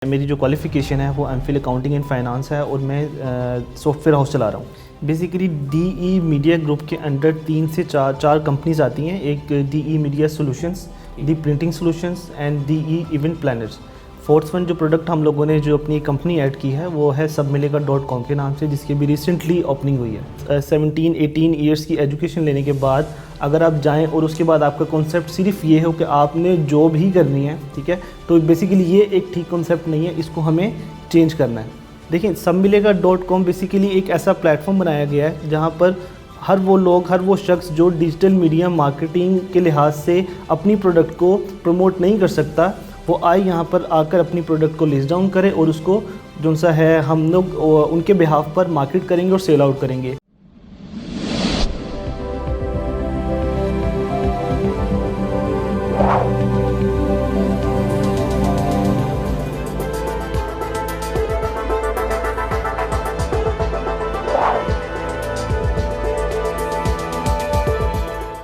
मेरी जो क्वालिफ़िकेशन है वो एमफिल अकाउंटिंग एंड फाइनेंस है और मैं सॉफ्टवेयर हाउस चला रहा हूँ। बेसिकली डीई मीडिया ग्रुप के अंडर 3 से 4 कंपनीज आती हैं। एक DE media solutions, the printing solutions and DE event planners. Fourth one जो प्रोडक्ट हम लोगों ने जो अपनी कंपनी ऐड की है वो है सबमिलेगा.com के नाम से, जिसकी भी रिसेंटली ओपनिंग हुई है। 17-18 ईयर्स की एजुकेशन लेने के बाद अगर आप जाएं और उसके बाद आपका कॉन्सेप्ट सिर्फ ये हो कि आपने जॉब ही करनी है, ठीक है, तो बेसिकली ये एक ठीक कॉन्सेप्ट नहीं है, इसको हमें चेंज करना है। देखिए, सबमिलेगा.com बेसिकली एक ऐसा प्लेटफॉर्म बनाया गया है जहाँ पर हर वो शख्स जो डिजिटल मीडिया मार्केटिंग के लिहाज से अपनी प्रोडक्ट को प्रमोट नहीं कर सकता, वो आए यहाँ पर आकर अपनी प्रोडक्ट को लिस्ट डाउन करे और उसको जो सा है हम लोग उनके बिहाफ पर मार्केट करेंगे और सेल आउट करेंगे।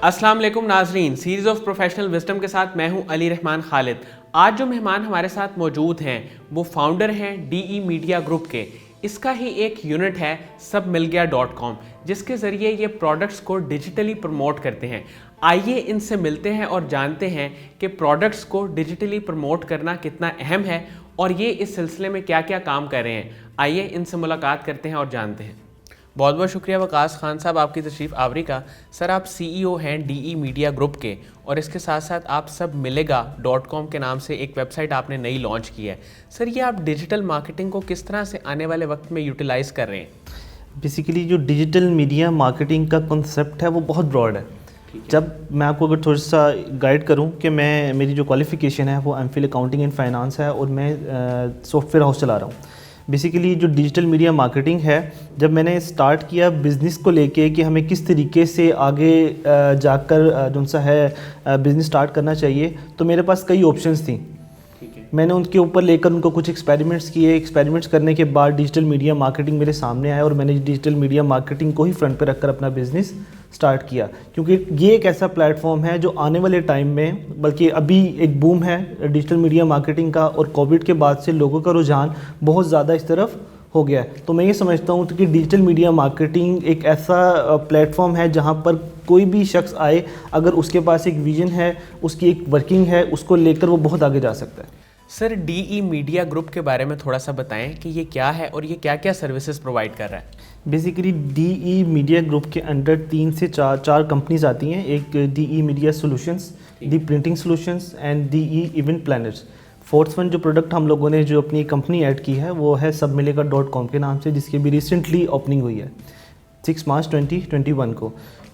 अस्सलाम वालेकुम नाजरीन, सीरीज़ ऑफ प्रोफेशनल विजडम के साथ मैं हूं अली रहमान खालिद। आज जो मेहमान हमारे साथ मौजूद हैं वो फाउंडर हैं डीई मीडिया ग्रुप के। इसका ही एक यूनिट है सबमिलगया.com, जिसके ज़रिए ये प्रोडक्ट्स को डिजिटली प्रमोट करते हैं। आइए इनसे मिलते हैं और जानते हैं कि प्रोडक्ट्स को डिजिटली प्रमोट करना कितना अहम है और ये इस सिलसिले में क्या क्या काम कर रहे हैं। आइए इनसे मुलाकात करते हैं और जानते हैं। बहुत बहुत शुक्रिया वकास खान साहब आपकी तशरीफ़ आवरी का। सर, आप सीईओ हैं डीई मीडिया ग्रुप के और इसके साथ साथ आप सबमिलेगा.com के नाम से एक वेबसाइट आपने नई लॉन्च की है। सर, ये आप डिजिटल मार्केटिंग को किस तरह से आने वाले वक्त में यूटिलाइज़ कर रहे हैं? बेसिकली जो डिजिटल मीडिया मार्केटिंग का कॉन्सेप्ट है वो बहुत ब्रॉड है। जब मैं आपको अगर थोड़ा सा गाइड करूं कि मेरी जो क्वालिफ़िकेशन है वो एमफिल अकाउंटिंग एंड फाइनेंस है और मैं सॉफ्टवेयर हाउस चला रहा हूँ। बेसिकली जो डिजिटल मीडिया मार्केटिंग है, जब मैंने स्टार्ट किया बिज़नेस को लेके कि हमें किस तरीके से आगे जाकर जो सा है बिज़नेस स्टार्ट करना चाहिए, तो मेरे पास कई ऑप्शंस थी। मैंने उनके ऊपर लेकर उनको कुछ एक्सपेरिमेंट्स किए। एक्सपेरिमेंट्स करने के बाद डिजिटल मीडिया मार्केटिंग मेरे सामने आया और मैंने डिजिटल मीडिया मार्केटिंग को ही फ्रंट पे रखकर अपना बिज़नेस स्टार्ट किया, क्योंकि ये एक ऐसा प्लेटफॉर्म है जो आने वाले टाइम में, बल्कि अभी एक बूम है डिजिटल मीडिया मार्केटिंग का और कोविड के बाद से लोगों का रुझान बहुत ज़्यादा इस तरफ हो गया है। तो मैं ये समझता हूँ कि डिजिटल मीडिया मार्केटिंग एक ऐसा प्लेटफॉर्म है जहाँ पर कोई भी शख्स आए, अगर उसके पास एक विजन है, उसकी एक वर्किंग है, उसको लेकर वो बहुत आगे जा सकता है। सर, डीई मीडिया ग्रुप के बारे में थोड़ा सा बताएं कि ये क्या है और ये क्या क्या सर्विसेज प्रोवाइड कर रहा है? बेसिकली डीई मीडिया ग्रुप के अंडर 3 से 4 कंपनीज आती हैं। एक DE media solutions, the printing solutions and DE event planners. Fourth one जो प्रोडक्ट हम लोगों ने जो अपनी कंपनी ऐड की है वो है सबमिलेगा.com के नाम से, जिसकी भी रिसेंटली ओपनिंग हुई है 6 मार्च 2021 को।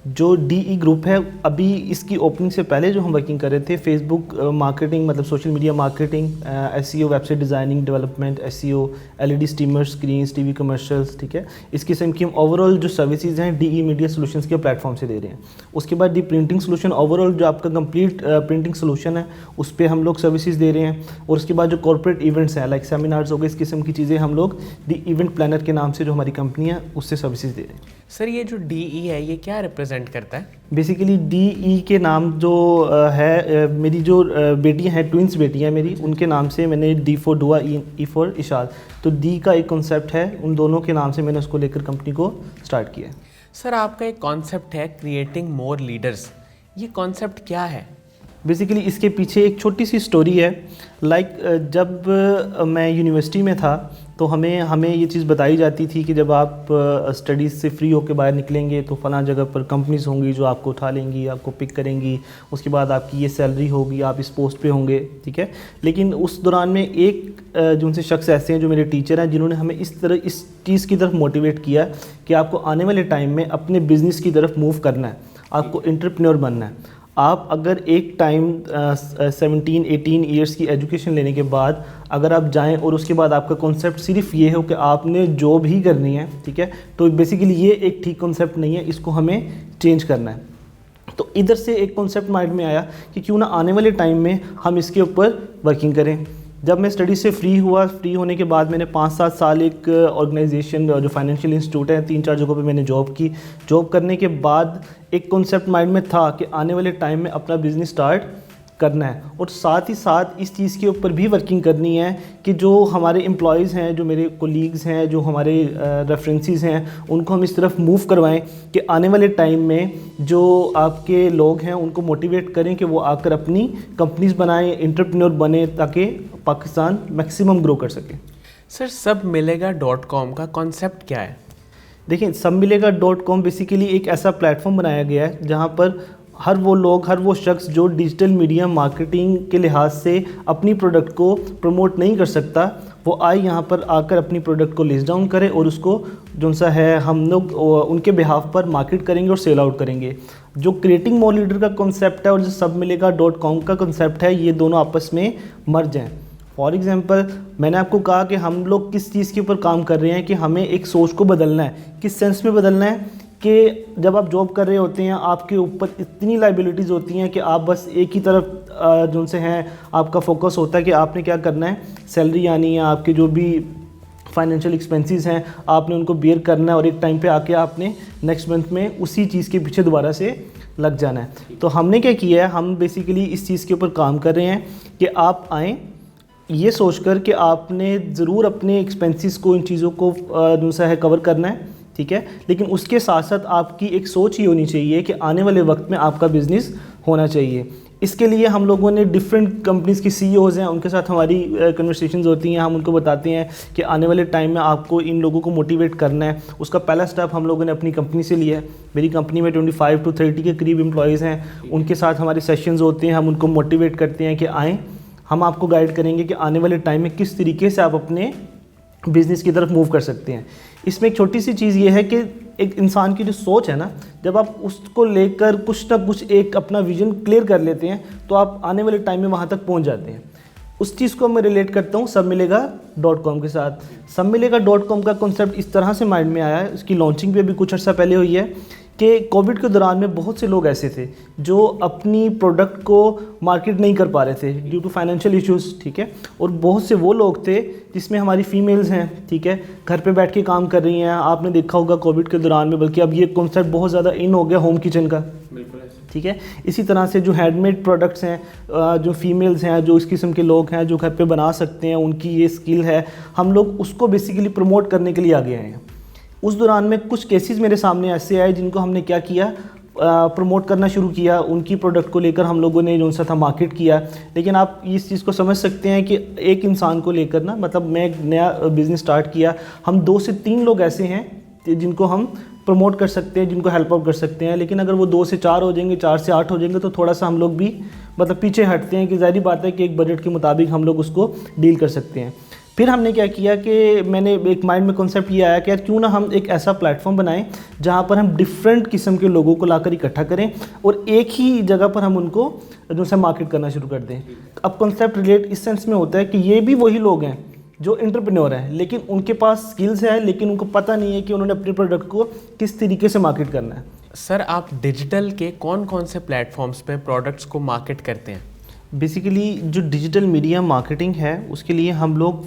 जो डीई ग्रुप है, अभी इसकी ओपनिंग से पहले जो हम वर्किंग कर रहे थे फेसबुक मार्केटिंग, मतलब social media marketing, SEO, website designing development, SEO, LED steamer screens, TV commercials, ठीक है, इस किस्म की हम ओवरऑल जो सर्विसेज हैं डीई मीडिया सॉल्यूशंस के प्लेटफॉर्म से दे रहे हैं। उसके बाद दी प्रिंटिंग सॉल्यूशन, ओवरऑल जो आपका कंप्लीट प्रिंटिंग सॉल्यूशन है उस पर हम लोग सर्विसेज दे रहे हैं। और उसके बाद जो कॉर्पोरेट इवेंट्स हैं लाइक सेमिनार्स हो गए, इस किस्म की चीज़ें हम लोग दी इवेंट प्लानर के नाम से जो हमारी कंपनी है उससे सर्विसेज दे रहे हैं। सर, ये जो डीई है ये क्या रिप्रेजेंट करता है? बेसिकली डीई के नाम जो है, मेरी जो बेटियां हैं, ट्विंस बेटियां हैं मेरी, उनके नाम से मैंने D for Dua, E for Ishad, तो डी का एक कॉन्सेप्ट है, उन दोनों के नाम से मैंने उसको लेकर कंपनी को स्टार्ट किया है। सर, आपका एक कॉन्सेप्ट है क्रिएटिंग मोर लीडर्स, ये कॉन्सेप्ट क्या है? बेसिकली इसके पीछे एक छोटी सी स्टोरी है। लाइक जब मैं यूनिवर्सिटी में था तो हमें ये चीज़ बताई जाती थी कि जब आप स्टडीज़ से फ्री होकर बाहर निकलेंगे तो फ़लाँ जगह पर कंपनीज़ होंगी जो आपको उठा लेंगी, आपको पिक करेंगी, उसके बाद आपकी ये सैलरी होगी, आप इस पोस्ट पे होंगे, ठीक है। लेकिन उस दौरान में एक जो उनसे शख्स ऐसे हैं जो मेरे टीचर हैं, जिन्होंने हमें इस चीज़ की तरफ मोटिवेट किया कि आपको आने वाले टाइम में अपने बिज़नेस की तरफ मूव करना है, आपको एंटरप्रेन्योर बनना है। आप अगर एक टाइम 17-18 ईयर्स की एजुकेशन लेने के बाद अगर आप जाएं और उसके बाद आपका कॉन्सेप्ट सिर्फ ये हो कि आपने जॉब ही करनी है, ठीक है, तो बेसिकली ये एक ठीक कॉन्सेप्ट नहीं है, इसको हमें चेंज करना है। तो इधर से एक कॉन्सेप्ट माइंड में आया कि क्यों ना आने वाले टाइम में हम इसके ऊपर वर्किंग करें। जब मैं स्टडी से फ्री होने के बाद मैंने 5-7 साल एक ऑर्गेनाइजेशन जो फाइनेंशियल इंस्टीट्यूट है, 3-4 जगहों पे मैंने जॉब की। जॉब करने के बाद एक कॉन्सेप्ट माइंड में था कि आने वाले टाइम में अपना बिज़नेस स्टार्ट करना है, और साथ ही साथ इस चीज़ के ऊपर भी वर्किंग करनी है कि जो हमारे एम्प्लॉयज़ हैं, जो मेरे कोलीग्स हैं, जो हमारे रेफरेंसेस हैं, उनको हम इस तरफ मूव करवाएं कि आने वाले टाइम में जो आपके लोग हैं उनको मोटिवेट करें कि वो आकर अपनी कंपनीज बनाएं, एंटरप्रेन्योर बने, ताकि पाकिस्तान मैक्सिमम ग्रो कर सके। सर, सबमिलेगा.com का कॉन्सेप्ट क्या है? देखिए, सबमिलेगा.com बेसिकली एक ऐसा प्लेटफॉर्म बनाया गया है जहाँ पर हर वो लोग, हर वो शख्स जो डिजिटल मीडिया मार्केटिंग के लिहाज से अपनी प्रोडक्ट को प्रमोट नहीं कर सकता, वो आए यहाँ पर आकर अपनी प्रोडक्ट को लिस्ट डाउन करे और उसको जो सा है हम लोग उनके बिहाफ पर मार्केट करेंगे और सेल आउट करेंगे। जो क्रिएटिंग मोर लीडर का कॉन्सेप्ट है और जो सबमिलेगा.com का कॉन्सेप्ट है, ये दोनों आपस में मर्ज हैं। फॉर एग्ज़ाम्पल, मैंने आपको कहा कि हम लोग किस चीज़ के ऊपर काम कर रहे हैं कि हमें एक सोच को बदलना है। किस सेंस में बदलना है कि जब आप जॉब कर रहे होते हैं आपके ऊपर इतनी लाइबिलिटीज़ होती हैं कि आप बस एक ही तरफ जो से हैं आपका फोकस होता है कि आपने क्या करना है, सैलरी आनी है, आपके जो भी फाइनेंशियल एक्सपेंसेस हैं आपने उनको बियर करना है, और एक टाइम पे आके आपने नेक्स्ट मंथ में उसी चीज़ के पीछे दोबारा से लग जाना है। तो हमने क्या किया है, हम बेसिकली इस चीज़ के ऊपर काम कर रहे हैं कि आप आएँ ये सोचकर कि आपने ज़रूर अपने एक्सपेंसेस को, इन चीज़ों को जो सा है कवर करना है, ठीक है, लेकिन उसके साथ साथ आपकी एक सोच ही होनी चाहिए कि आने वाले वक्त में आपका बिज़नेस होना चाहिए। इसके लिए हम लोगों ने डिफरेंट कंपनीज़ की सीईओज़ हैं, उनके साथ हमारी कन्वर्सेशंस होती हैं। हम उनको बताते हैं कि आने वाले टाइम में आपको इन लोगों को मोटिवेट करना है। उसका पहला स्टेप हम लोगों ने अपनी कंपनी से लिया है। मेरी कंपनी में 25 to 30 के करीब एम्प्लॉयज़ हैं। उनके साथ हमारे सेशंस होते हैं, हम उनको मोटिवेट करते हैं कि आएँ, हम आपको गाइड करेंगे कि आने वाले टाइम में किस तरीके से आप अपने बिज़नेस की तरफ मूव कर सकते हैं। इसमें एक छोटी सी चीज़ ये है कि एक इंसान की जो सोच है ना, जब आप उसको लेकर कुछ ना कुछ एक अपना विजन क्लियर कर लेते हैं तो आप आने वाले टाइम में वहाँ तक पहुँच जाते हैं। उस चीज़ को मैं रिलेट करता हूँ सबमिलेगा.com के साथ। सबमिलेगा.com का कॉन्सेप्ट इस तरह से माइंड में आया है, उसकी लॉन्चिंग भी अभी कुछ अर्सा पहले हुई है कि कोविड के दौरान में बहुत से लोग ऐसे थे जो अपनी प्रोडक्ट को मार्केट नहीं कर पा रहे थे ड्यू टू फाइनेंशियल इश्यूज़, ठीक है, और बहुत से वो लोग थे जिसमें हमारी फीमेल्स हैं, ठीक है, घर पे बैठ के काम कर रही हैं। आपने देखा होगा कोविड के दौरान में, बल्कि अब ये कॉन्सेप्ट बहुत ज़्यादा इन हो गया होम किचन का, ठीक है। इसी तरह से जो हैंडमेड प्रोडक्ट्स हैं, जो फीमेल्स हैं, जो इस किस्म के लोग हैं जो घर पे बना सकते हैं, उनकी ये स्किल है, हम लोग उसको बेसिकली प्रमोट करने के लिए आगे आए हैं। उस दौरान में कुछ केसेस मेरे सामने ऐसे आए जिनको हमने क्या किया, प्रमोट करना शुरू किया। उनकी प्रोडक्ट को लेकर हम लोगों ने जो सा था मार्केट किया। लेकिन आप इस चीज़ को समझ सकते हैं कि एक इंसान को लेकर ना, मतलब मैं एक नया बिज़नेस स्टार्ट किया, हम 2 से 3 लोग ऐसे हैं जिनको हम प्रमोट कर सकते हैं, जिनको हेल्प आउट कर सकते हैं। लेकिन अगर वो 2 से 4 हो जाएंगे, 4 से 8 हो जाएंगे, तो थोड़ा सा हम लोग भी मतलब पीछे हटते हैं कि ज़ाहिर बात है कि एक बजट के मुताबिक हम लोग उसको डील कर सकते हैं। फिर हमने क्या किया कि मैंने एक माइंड में कॉन्सेप्ट ये आया कि यार क्यों ना हम एक ऐसा प्लेटफॉर्म बनाएं जहां पर हम डिफरेंट किस्म के लोगों को लाकर इकट्ठा करें और एक ही जगह पर हम उनको जो है मार्केट करना शुरू कर दें। अब कॉन्सेप्ट रिलेट इस सेंस में होता है कि ये भी वही लोग हैं जो एंटरप्रेन्योर हैं, लेकिन उनके पास स्किल्स है, लेकिन उनको पता नहीं है कि उन्होंने अपने प्रोडक्ट को किस तरीके से मार्केट करना है। सर, आप डिजिटल के कौन कौन से प्लेटफॉर्म्स पे प्रोडक्ट्स को मार्केट करते हैं? बेसिकली जो डिजिटल मीडिया मार्केटिंग है उसके लिए हम लोग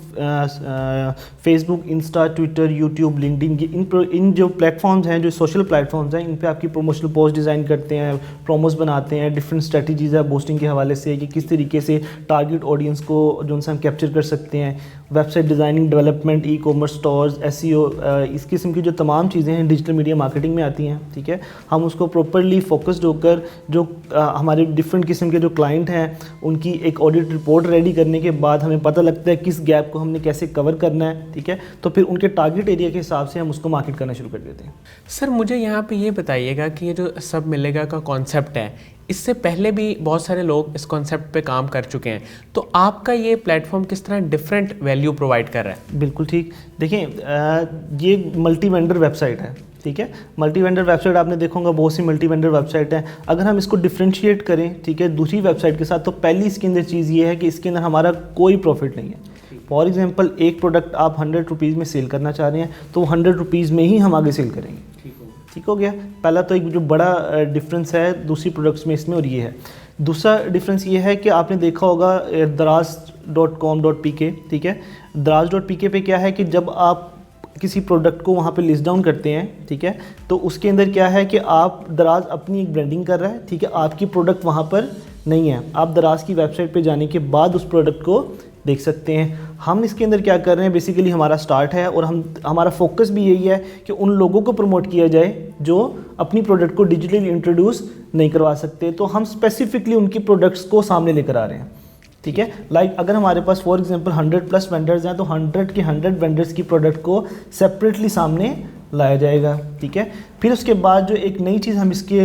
Facebook, Insta, Twitter, YouTube, LinkedIn, इन जो प्लेटफॉर्म्स हैं, जो सोशल प्लेटफॉर्म्स हैं, इन पे आपकी प्रमोशनल पोस्ट डिज़ाइन करते हैं, प्रोमोस बनाते हैं, डिफरेंट स्ट्रेटजीज़ है बूस्टिंग के हवाले से कि किस तरीके से टारगेट ऑडियंस को जो हम कैप्चर कर सकते हैं। Website designing, development, e commerce stores, SEO, इस किस्म की जो तमाम चीज़ें हैं डिजिटल मीडिया मार्केटिंग में आती हैं, ठीक है। हम उसको प्रॉपरली फोकस्ड होकर जो हमारे डिफरेंट किस्म के जो क्लाइंट हैं उनकी एक ऑडिट रिपोर्ट रेडी करने के बाद हमें पता लगता है किस गैप को हमने कैसे कवर करना है, ठीक है, तो फिर उनके टारगेट एरिया के हिसाब से हम उसको मार्केट करना शुरू कर देते हैं। सर, मुझे यहाँ पे ये बताइएगा कि ये जो सब मिलेगा का कॉन्सेप्ट है, इससे पहले भी बहुत सारे लोग इस कॉन्सेप्ट पे काम कर चुके हैं, तो आपका ये प्लेटफॉर्म किस तरह डिफरेंट वैल्यू प्रोवाइड कर रहा है? बिल्कुल ठीक। देखिए, ये मल्टी वेंडर वेबसाइट है, ठीक है। मल्टी वेंडर वेबसाइट आपने देखा होगा, बहुत सी मल्टी वेंडर वेबसाइट हैं। अगर हम इसको डिफ्रेंशिएट करें, ठीक है, दूसरी वेबसाइट के साथ, तो पहली इसके अंदर चीज़ ये है कि इसके अंदर हमारा कोई प्रॉफिट नहीं है। फॉर एग्जांपल, एक प्रोडक्ट आप 100 रुपीज़ में सेल करना चाह रहे हैं तो 100 रुपीज़ में ही हम आगे सेल करेंगे। ठीक हो गया। पहला तो एक जो बड़ा डिफरेंस है दूसरी प्रोडक्ट्स में इसमें, और ये है। दूसरा डिफरेंस ये है कि आपने देखा होगा दराज.com.pk, ठीक है। दराज.pk पे क्या है कि जब आप किसी प्रोडक्ट को वहाँ पे लिस्ट डाउन करते हैं, ठीक है, तो उसके अंदर क्या है कि आप दराज अपनी एक ब्रांडिंग कर रहा है, ठीक है, आपकी प्रोडक्ट वहाँ पर नहीं है। आप दराज की वेबसाइट पे जाने के बाद उस प्रोडक्ट को देख सकते हैं। हम इसके अंदर क्या कर रहे हैं, बेसिकली हमारा स्टार्ट है और हमारा फोकस भी यही है कि उन लोगों को प्रमोट किया जाए जो अपनी प्रोडक्ट को डिजिटली इंट्रोड्यूस नहीं करवा सकते। तो हम स्पेसिफिकली उनकी प्रोडक्ट्स को सामने लेकर आ रहे हैं, ठीक है। लाइक अगर हमारे पास फॉर एग्जांपल 100+ वेंडर्स हैं तो 100 के 100 वेंडर्स की प्रोडक्ट को सेपरेटली सामने लाया जाएगा, ठीक है। फिर उसके बाद जो एक नई चीज़ हम इसके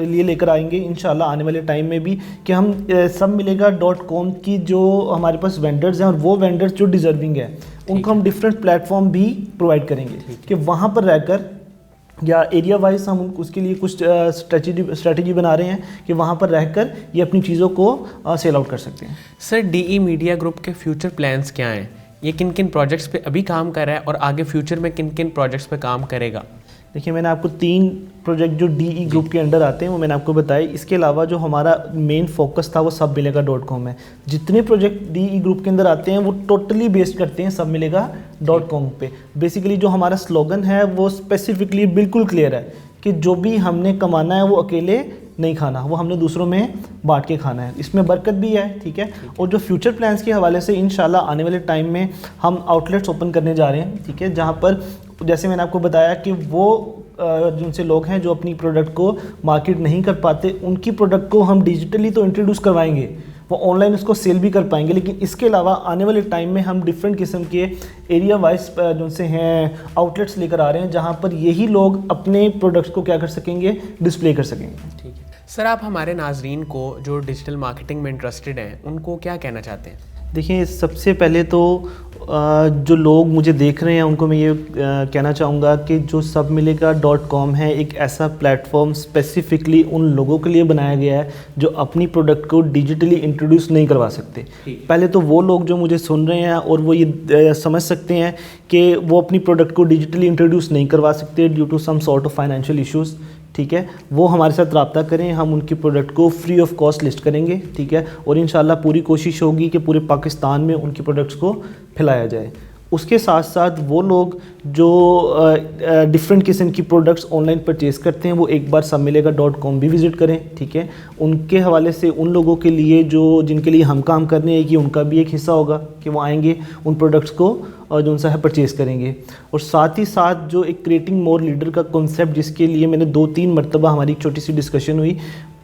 लिए लेकर आएंगे इंशाल्लाह आने वाले टाइम में भी, कि हम सबमिलेगा.com की जो हमारे पास वेंडर्स हैं और वो वेंडर्स जो डिज़र्विंग है उनको हम डिफरेंट प्लेटफॉर्म भी प्रोवाइड करेंगे कि वहाँ पर रहकर या एरिया वाइज हम उसके लिए कुछ स्ट्रेटजी बना रहे हैं कि वहाँ पर रहकर ये अपनी चीज़ों को सेल आउट कर सकते हैं। सर डीई मीडिया ग्रुप के फ्यूचर प्लान्स क्या हैं? ये किन किन प्रोजेक्ट्स पे अभी काम कर रहा है और आगे फ्यूचर में किन किन प्रोजेक्ट्स पे काम करेगा? देखिए, मैंने आपको 3 प्रोजेक्ट जो डीई ग्रुप के अंडर आते हैं वो मैंने आपको बताया। इसके अलावा जो हमारा मेन फोकस था वो सबमिलेगा.com है। जितने प्रोजेक्ट डीई ग्रुप के अंदर आते हैं वो टोटली बेस्ड करते हैं सबमिलेगा.com पे। बेसिकली जो हमारा स्लोगन है वो स्पेसिफिकली बिल्कुल क्लियर है कि जो भी हमने कमाना है वो अकेले नहीं खाना, वो हमने दूसरों में बांट के खाना है। इसमें बरकत भी है, ठीक है। और जो फ्यूचर प्लान्स के हवाले से इंशाल्लाह आने वाले टाइम में हम आउटलेट्स ओपन करने जा रहे हैं, ठीक है, जहाँ पर जैसे मैंने आपको बताया कि वो जिनसे लोग हैं जो अपनी प्रोडक्ट को मार्केट नहीं कर पाते उनकी प्रोडक्ट को हम डिजिटली तो इंट्रोड्यूस करवाएंगे, वो ऑनलाइन उसको सेल भी कर पाएंगे। लेकिन इसके अलावा आने वाले टाइम में हम डिफरेंट किस्म के एरिया वाइज जो से हैं आउटलेट्स लेकर आ रहे हैं जहाँ पर यही लोग अपने प्रोडक्ट्स को क्या कर सकेंगे, डिस्प्ले कर सकेंगे। ठीक है सर, आप हमारे नाजरीन को जो डिजिटल मार्केटिंग में इंटरेस्टेड हैं उनको क्या कहना चाहते हैं? देखिए, सबसे पहले तो जो लोग मुझे देख रहे हैं उनको मैं ये कहना चाहूँगा कि जो सबमिलेगा.com है एक ऐसा प्लेटफॉर्म स्पेसिफिकली उन लोगों के लिए बनाया गया है जो अपनी प्रोडक्ट को डिजिटली इंट्रोड्यूस नहीं करवा सकते। पहले तो वो लोग जो मुझे सुन रहे हैं और वो ये समझ सकते हैं कि वो अपनी प्रोडक्ट को डिजिटली इंट्रोड्यूस नहीं करवा सकते due to some sort of financial issues, ठीक है, वो हमारे साथ रब्ता करें, हम उनकी प्रोडक्ट को फ्री ऑफ कॉस्ट लिस्ट करेंगे, ठीक है। और इंशाल्लाह पूरी कोशिश होगी कि पूरे पाकिस्तान में उनकी प्रोडक्ट्स को फैलाया जाए। उसके साथ साथ वो लोग जो डिफरेंट किस्म की प्रोडक्ट्स ऑनलाइन परचेज़ करते हैं वो एक बार सबमिलेगा.com भी विज़िट करें, ठीक है। उनके हवाले से उन लोगों के लिए जो जिनके लिए हम काम कर रहे हैं कि उनका भी एक हिस्सा होगा कि वो आएंगे उन प्रोडक्ट्स को जो उनसे है परचेज़ करेंगे। और साथ ही साथ जो एक क्रिएटिंग मोर लीडर का कॉन्सेप्ट जिसके लिए मैंने 2-3 मरतबा हमारी एक छोटी सी डिस्कशन हुई,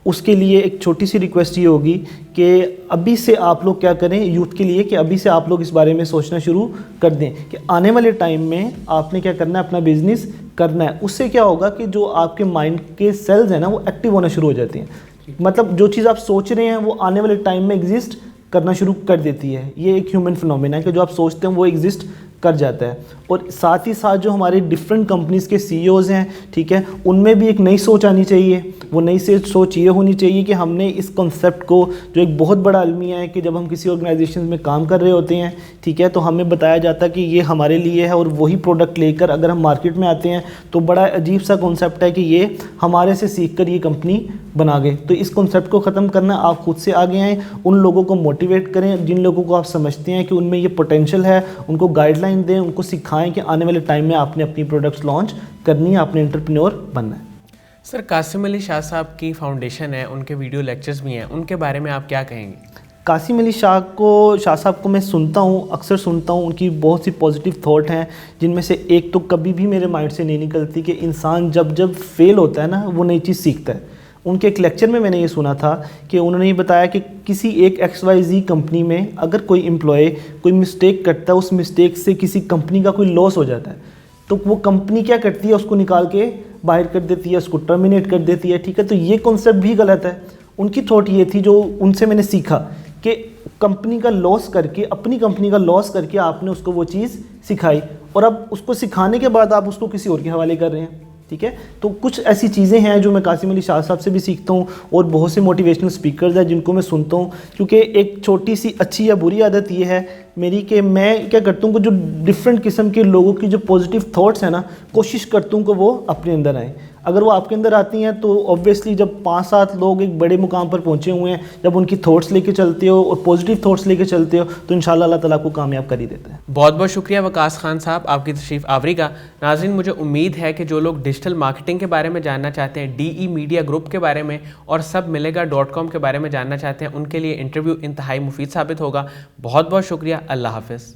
उसके लिए एक छोटी सी रिक्वेस्ट ये होगी कि अभी से आप लोग क्या करें यूथ के लिए कि अभी से आप लोग इस बारे में सोचना शुरू कर दें कि आने वाले टाइम में आपने क्या करना है, अपना बिज़नेस करना है। उससे क्या होगा कि जो आपके माइंड के सेल्स हैं ना वो एक्टिव होना शुरू हो जाते हैं। मतलब जो चीज़ आप सोच रहे हैं वो आने वाले टाइम में एग्जिस्ट करना शुरू कर देती है। ये एक ह्यूमन फिनोमेना है कि जो आप सोचते हैं वो एग्जिस्ट कर जाता है। और साथ ही साथ जो हमारे डिफरेंट कंपनीज़ के सीईओज़ हैं, ठीक है, उनमें भी एक नई सोच आनी चाहिए। वो नई से सोच ये होनी चाहिए कि हमने इस कॉन्सेप्ट को, जो एक बहुत बड़ा अलमिया है कि जब हम किसी ऑर्गेनाइजेशन में काम कर रहे होते हैं, ठीक है, तो हमें बताया जाता है कि ये हमारे लिए है और वही प्रोडक्ट लेकर अगर हम मार्केट में आते हैं तो बड़ा अजीब सा कॉन्सेप्ट है कि ये हमारे से सीख कर ये कंपनी बना गए। तो इस कॉन्सेप्ट को ख़त्म करना, आप खुद से आगे आएँ, उन लोगों को मोटिवेट करें जिन लोगों को आप समझते हैं कि उनमें ये पोटेंशियल है, उनको गाइडलाइन दें, उनको सिखाएं कि आने वाले टाइम में आपने अपनी प्रोडक्ट्स लॉन्च करनी है, आपने एंटरप्रेन्योर बनना है। सर कासिम अली शाह साहब की फाउंडेशन है, उनके वीडियो लेक्चर्स भी हैं, उनके बारे में आप क्या कहेंगे? कासिम अली शाह साहब को मैं सुनता हूँ, अक्सर सुनता हूँ, उनकी बहुत सी पॉजिटिव थॉट हैं जिनमें से एक तो कभी भी मेरे माइंड से नहीं निकलती कि इंसान जब जब फेल होता है ना वो नई चीज़ सीखता है। उनके एक लेक्चर में मैंने ये सुना था कि उन्होंने ये बताया कि किसी एक XYZ कंपनी में अगर कोई एम्प्लॉय कोई मिस्टेक करता है, उस मिस्टेक से किसी कंपनी का कोई लॉस हो जाता है, तो वो कंपनी क्या करती है, उसको निकाल के बाहर कर देती है, उसको टर्मिनेट कर देती है, ठीक है। तो ये कॉन्सेप्ट भी गलत है। उनकी थॉट ये थी, जो उनसे मैंने सीखा, कि कंपनी का लॉस करके, अपनी कंपनी का लॉस करके आपने उसको वो चीज़ सिखाई और अब उसको सिखाने के बाद आप उसको किसी और के हवाले कर रहे हैं, ठीक है। तो कुछ ऐसी चीज़ें हैं जो मैं कासिम अली शाह साहब से भी सीखता हूँ और बहुत से मोटिवेशनल स्पीकर्स हैं जिनको मैं सुनता हूँ, क्योंकि एक छोटी सी अच्छी या बुरी आदत ये है मेरी कि मैं क्या करता हूँ कि जो डिफरेंट किस्म के लोगों की जो पॉजिटिव थॉट्स हैं ना, कोशिश करता हूँ कि वो अपने अंदर आएँ। अगर वो आपके अंदर आती हैं तो ऑब्वियसली जब 5-7 लोग एक बड़े मुकाम पर पहुँचे हुए हैं, जब उनकी थॉट्स लेके चलते हो और पॉजिटिव थॉट्स लेके चलते हो तो इंशाल्लाह अल्लाह ताला आपको कामयाब कर ही देता है। बहुत बहुत शुक्रिया वकास खान साहब आपकी तशरीफ़ आवरी का। नाज़रीन, मुझे उम्मीद है कि जो लोग डिजिटल मार्केटिंग के बारे में जानना चाहते हैं, DE मीडिया ग्रुप के बारे में और सबमिलेगा.com के बारे में जानना चाहते हैं, उनके लिए इंटरव्यू इंतहाई मुफीद साबित होगा। बहुत बहुत शुक्रिया। अल्लाह हाफ़िज़।